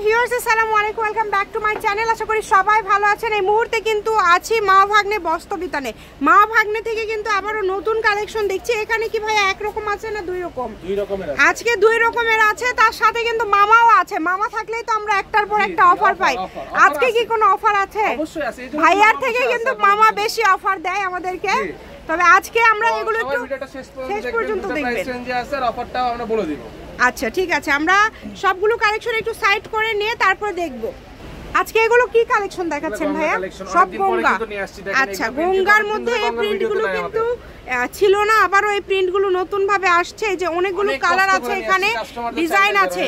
Viewers আসসালামু আলাইকুম, welcome back to my channel. আশা করি সবাই ভালো আছেন। এই মুহূর্তে কিন্তু আছি মা ভাগ্নে বস্ত্রবিতানে। মা ভাগ্নে থেকে কিন্তু আবারও নতুন কালেকশন দেখছি। এখানে কি ভাই একরকম আছে না দুই রকম? দুই রকমের আছে। আজকে দুই রকমের আছে, তার সাথে কিন্তু মামাও আছে। মামা থাকলেই তো আমরা একটার পর একটা অফার পাই। আজকে কি কোনো অফার আছে? অবশ্যই আছে। ভাইয়ার থেকে কিন্তু মামা বেশি অফার দেয় আমাদেরকে। তবে আজকে আমরা এগুলো একটু শেষ পর্যন্ত দেখবেন। রেঞ্জে আছে আর অফারটাও আমরা বলে দিব। আচ্ছা ঠিক আছে, আমরা সবগুলো কালেকশন একটু সাইড করে নিয়ে তারপর দেখব। আজকে এগুলো কি কালেকশন দেখাচ্ছেন ভাইয়া? সব গঙ্গা। আচ্ছা, গঙ্গার মধ্যে এই প্রিন্টগুলো কিন্তু ছিল না, আবারও এই প্রিন্টগুলো নতুন ভাবে আসছে। যে অনেকগুলো কালার আছে, এখানে ডিজাইন আছে।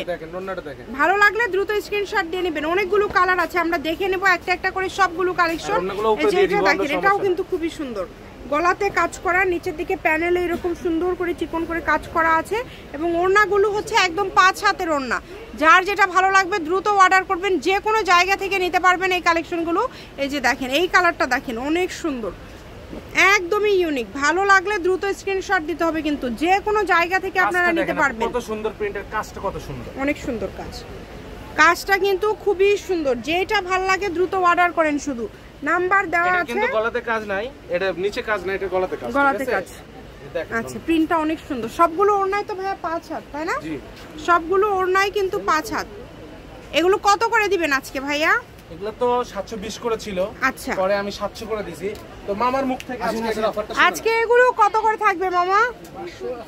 ভালো লাগলে দ্রুত স্ক্রিনশট দিয়ে নেবেন। অনেকগুলো কালার আছে, আমরা দেখে নেব একটা একটা করে সবগুলো কালেকশন। এটাও কিন্তু খুবই সুন্দর। গলাতে কাজ করা, নিচের দিকে প্যানেলে এরকম সুন্দর করে চিকন করে কাজ করা আছে এবং ওড়নাগুলো হচ্ছে একদম 5 হাতের ওড়না। যার যেটা ভালো লাগবে দ্রুত অর্ডার করবেন, যে কোনো জায়গা থেকে নিতে পারবেন এই কালেকশনগুলো। এই যে দেখেন, এই কালারটা দেখেন, অনেক সুন্দর, একদমই ইউনিক। ভালো লাগলে দ্রুত স্ক্রিনশট দিতে হবে, কিন্তু যে কোনো জায়গা থেকে আপনারা নিতে পারবেন। কত সুন্দর প্রিন্টের কাজটা, কত সুন্দর, অনেক সুন্দর কাজ। কাজটা কিন্তু খুবই সুন্দর। যেটা ভালো লাগে দ্রুত অর্ডার করেন। শুধু নাম্বার দেওয়া আছে, কিন্তু গলাতে কাজ নাই, এটা নিচে কাজ নাই, এটা গলাতে কাজ। গলাতে কাজ। আচ্ছা, প্রিন্টটা অনেক সুন্দর। সবগুলো ওড়নায় তো ভাইয়া 5 হাত, তাই না? জি, সবগুলো ওড়নায় কিন্তু 5 হাত। এগুলো কত করে দিবেন আজকে ভাইয়া? এগুলো তো 720 করে ছিল, আচ্ছা, পরে আমি 700 করে দিছি। তো মামার মুখ থেকে আজকে এগুলো কত করে থাকবে মামা?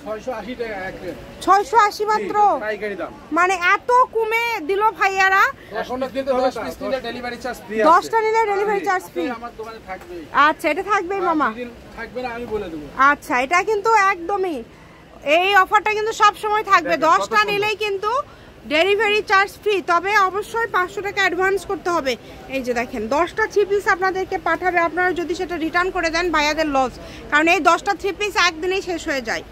680 টাকা এক রেট। 680 মাত্র, পাইকারি দাম। মানে এত কমে দিল ভাইয়ারা। এখনো কিন্তু 10 পিস নিলে ডেলিভারি চার্জ ফ্রি আছে। 10টা নিলে ডেলিভারি চার্জ ফ্রি আমার দোকানে থাকবে। আচ্ছা, এটা থাকবেই মামা? থাকবে না, আমি বলে দেব। আচ্ছা, এটা কিন্তু একদমই, এই অফারটা কিন্তু সব সময় থাকবে। 10টা নিলেই কিন্তু ডেলিভারি চার্জ ফ্রি। তবে অবশ্যই 500 টাকা অ্যাডভান্স করতে হবে। এই যে দেখেন, 10টা 3 পিস আপনাদেরকে পাঠাবে। আপনারা যদি সেটা রিটার্ন করে দেন ভাইয়াদের লস, কারণ এই 10টা 3 পিস একদিনেই শেষ হয়ে যায়।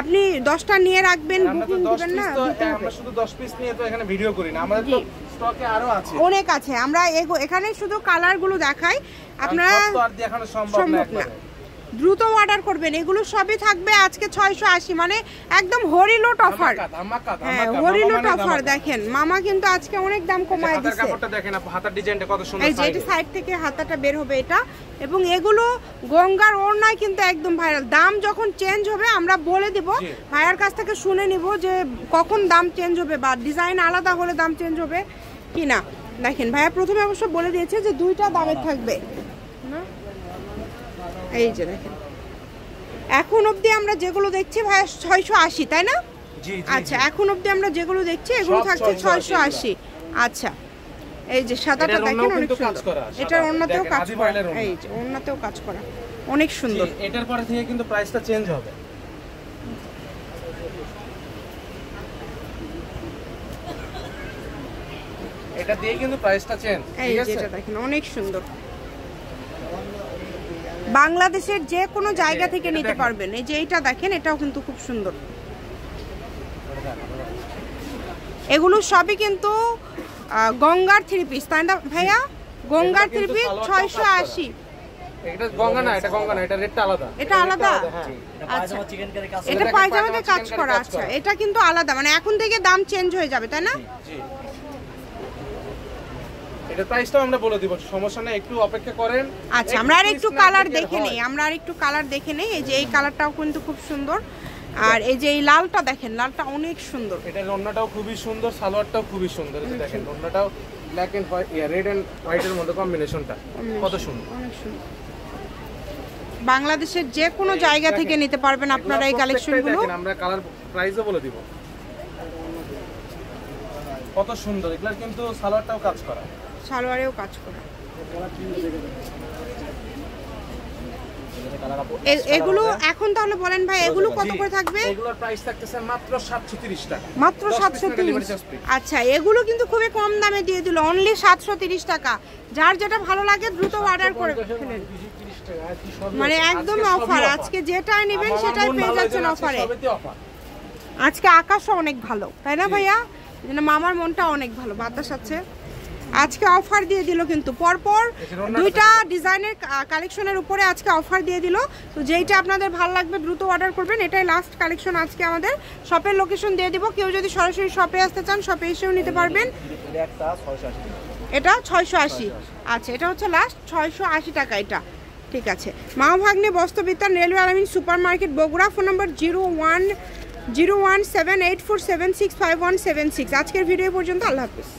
আপনি 10টা নিয়ে রাখবেন, বুকিং দিবেন না। আমরা শুধু 10 পিস নিয়ে তো এখানে ভিডিও করি না, আমাদের তো স্টকে আরো আছে, অনেক আছে। আমরা এখানে শুধু কালারগুলো দেখাই, আপনারা তো আর দেখানো সম্ভব না। দ্রুত অর্ডার করবেন। এগুলো সবই থাকবে আজকে 680, মানে একদম হরিলোট অফার। হ্যাঁ, হরিলোট অফার। দেখেন মামা কিন্তু আজকে অনেক দাম কমায় দিয়েছে। কাপড়টা দেখেন, হাতার ডিজাইনটা কত সুন্দর। এই যে এটা সাইড থেকে হাতাটা বের হবে এটা, এবং এগুলো গঙ্গার ওড়নায় কিন্তু একদম ভাইরাল। দাম যখন চেঞ্জ হবে আমরা বলে দিব, ভাইয়ার কাছ থেকে শুনে নিব যে কখন দাম চেঞ্জ হবে বা ডিজাইন আলাদা হলে দাম চেঞ্জ হবে কিনা। দেখেন ভাইয়া প্রথমে অবশ্য বলে দিয়েছে যে দুইটা দামের থাকবে না। এই যে দেখেন, এখন অবধি আমরা যেগুলো দেখছি ভাই 680, তাই না? আচ্ছা, এখন অবধি আমরা যেগুলো দেখছি এগুলো থাকছে 680। আচ্ছা, এই যে সাদাটা দেখেন, অনেক সুন্দর। এটার ওড়নাতেও কাজ করা, এই যে ওড়নাতেও কাজ করা, অনেক সুন্দর। এটার পরে থেকে কিন্তু প্রাইসটা চেঞ্জ হবে। এটা দিয়ে কিন্তু প্রাইসটা চেঞ্জ। এই যে এটা দেখেন, অনেক সুন্দর। বাংলাদেশের যে কোনো জায়গা থেকে নিতে পারবেন। এই যে এইটা দেখেন, এটাও কিন্তু খুব সুন্দর। এগুলো সবই কিন্তু গঙ্গার 3 পিস, তাই না ভাইয়া? গঙ্গার 3 পিস 680। এটা গঙ্গা না, এটা গঙ্গা না, এটা রেটটা আলাদা। এটা আলাদা? আচ্ছা, এটা পায়জামাতে কাজ করা। আচ্ছা, এটা কিন্তু আলাদা, মানে এখন থেকে দাম চেঞ্জ হয়ে যাবে, তাই না? জি, এটা প্রাইসটাও আমরা বলে দিব, সমস্যা নেই, একটু অপেক্ষা করেন। আচ্ছা, আমরা আর একটু কালার দেখে নেই। এই যে এই কালারটাও কিন্তু খুব সুন্দর। আর এই যে এই লালটা দেখেন, লালটা অনেক সুন্দর। এটা ওড়নাটাও খুবই সুন্দর, সালোয়ারটাও খুবই সুন্দর। এই যে দেখেন, ওড়নাটাও black and white, red and হোয়াইটের মধ্যে কম্বিনেশনটা কত সুন্দর, অনেক সুন্দর। বাংলাদেশের যে কোনো জায়গা থেকে নিতে পারবেন আপনারা এই কালেকশনগুলো। আমরা কালার প্রাইসও বলে দিব, কত সুন্দর। এগুলার কিন্তু সালোয়ারটাও কাজ করা, সালোয়ারেও কাজ করা। এগুলো এখন তাহলে বলেন ভাই, এগুলো কত করে থাকবে? এগুলোর প্রাইস থাকতেছে মাত্র 730 টাকা। মাত্র 730। আচ্ছা, এগুলো কিন্তু খুবই কম দামে দিয়ে দিল, অনলি 730 টাকা। যার যেটা ভালো লাগে দ্রুত অর্ডার করে ফেলেন, মানে একদম অফার। আজকে যেটা নেবেন সেটাই পেয়ে যাচ্ছেন অফারে। আজকে আকাশও অনেক ভালো, তাই না ভাইয়া? মামার মনটা অনেক ভালো, বাতাস আছে। আজকে অফার দিয়ে দিল কিন্তু পরপর দুইটা ডিজাইনের কালেকশনের উপরে আজকে অফার দিয়ে দিল। তো যেইটা আপনাদের ভালো লাগবে দ্রুত অর্ডার করবেন। এটাই লাস্ট কালেকশন আজকে আমাদের। শপের লোকেশন দিয়ে দিব, কেউ যদি সরাসরি শপে আসতে চান শপে এসেও নিতে পারবেন। এটা 680। আচ্ছা, এটা হচ্ছে লাস্ট 680 টাকা এটা। ঠিক আছে, মা ভাগ্নে বস্ত্রবিতান, রেলওয়ে আলামিন সুপার মার্কেট, বগুড়া। ফোন নম্বর 017847651776। আজকের ভিডিও পর্যন্ত, আল্লাহ হাফিজ।